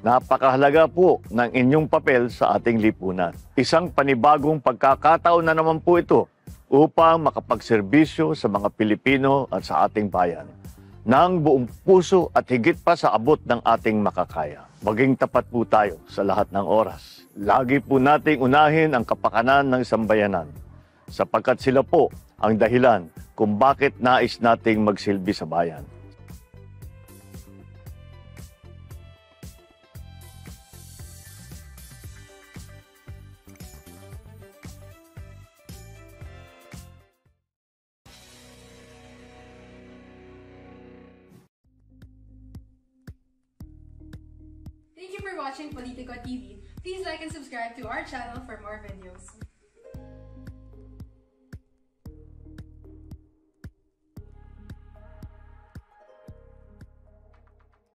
Napakahalaga po ng inyong papel sa ating lipunan. Isang panibagong pagkakataon na naman po ito upang makapagserbisyo sa mga Pilipino at sa ating bayan ng buong puso at higit pa sa abot ng ating makakaya. Maging tapat po tayo sa lahat ng oras. Lagi po nating unahin ang kapakanan ng sambayanan sapagkat sila po ang dahilan kung bakit nais nating magsilbi sa bayan. Thank you for watching Politico TV. Please like and subscribe to our channel for more videos.